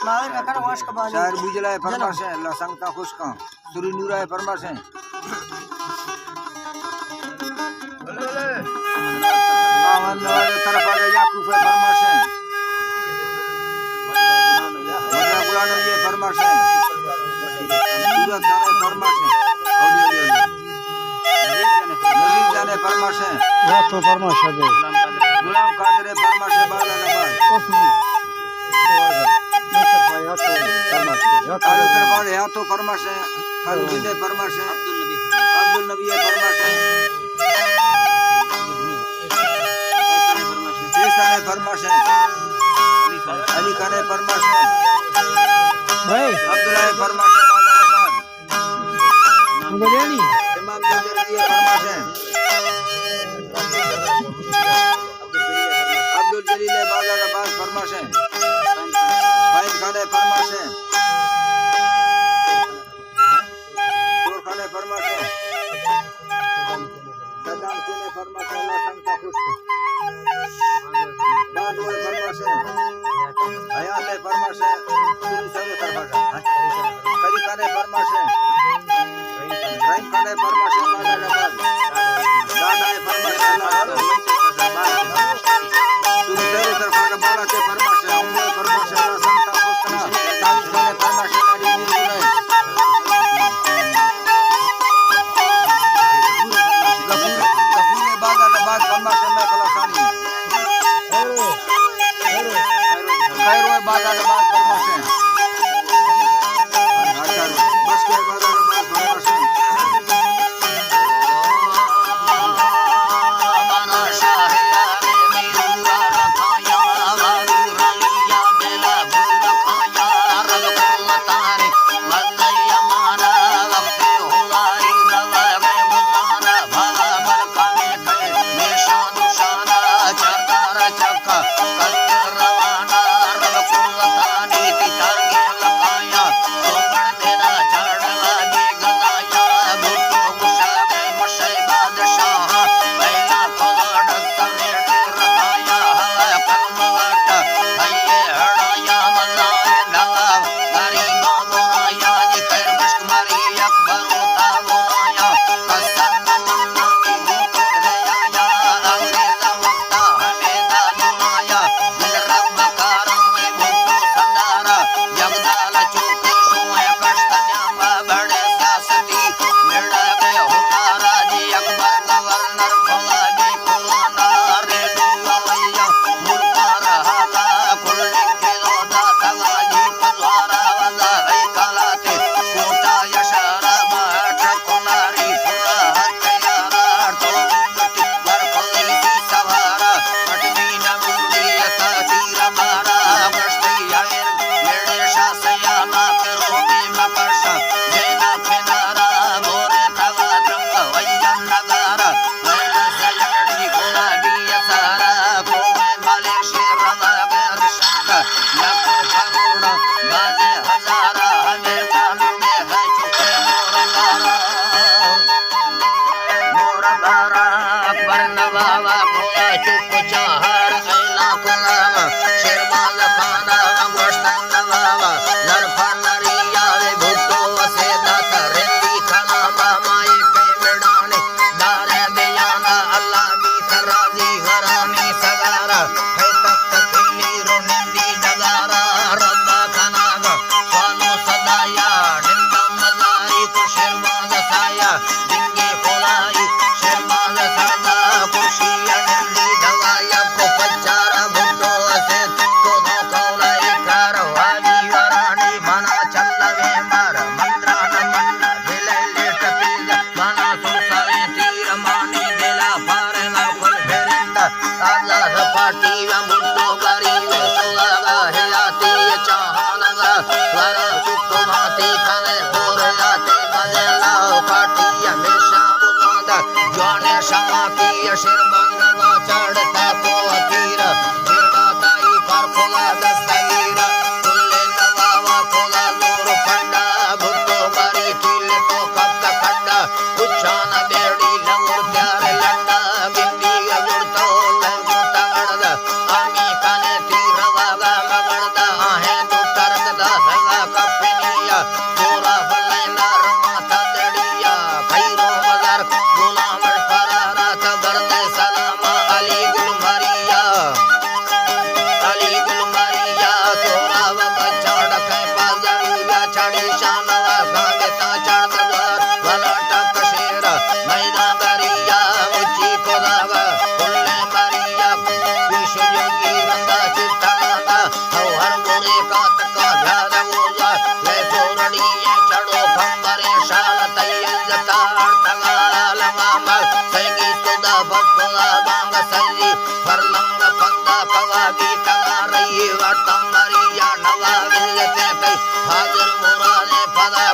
शायर बुझलाय फरमाशे लसंगता खुशका सुरी नूराय फरमाशे आवन नवाज तरफ आ याकूब फरमाशे मजा गुलानो ये फरमाशे सूरत जाने फरमाशे नजीब जाने फरमाशे या तो फरमाशे दे गुलाम कादरे फरमाशे बाला नवाज कालू तरफार है तो फरमाशे कालू जिंदे फरमाशे अब्दुल नबी फरमाशे फरमाशे फरमाशे अली खान फरमाशे भाई अब्दुल्ला फरमाशे बाजाराबाद तुमको देनी इमाम जरदी फरमाशे अब्दुल जलील बाजाराबाद फरमाशे भाई खान फरमाशे और खान फरमाशे सदाम खान फरमाशे अल्लाह संगता खुश बाद में फरमाशे हयात फरमाशे पूरी सब तरफा करी खान फरमाशे रहीम खान फरमाशे बाजाराबाद दादा फरमाशे अल्लाह पूरी सब तरफा का बाला से फरमाशे उम्मे फरमाशे अल्लाह संगता खुश करा दाविश खान फरमाशे नाडी मीर गफूर बाजाराबाद फरमाशे में खलासानी खैर बाजाराबाद फरमाशे बस के बाजाराबाद फरमाशे वाटता मारिया नवा विजते कई हाजिर मोरा ने पदा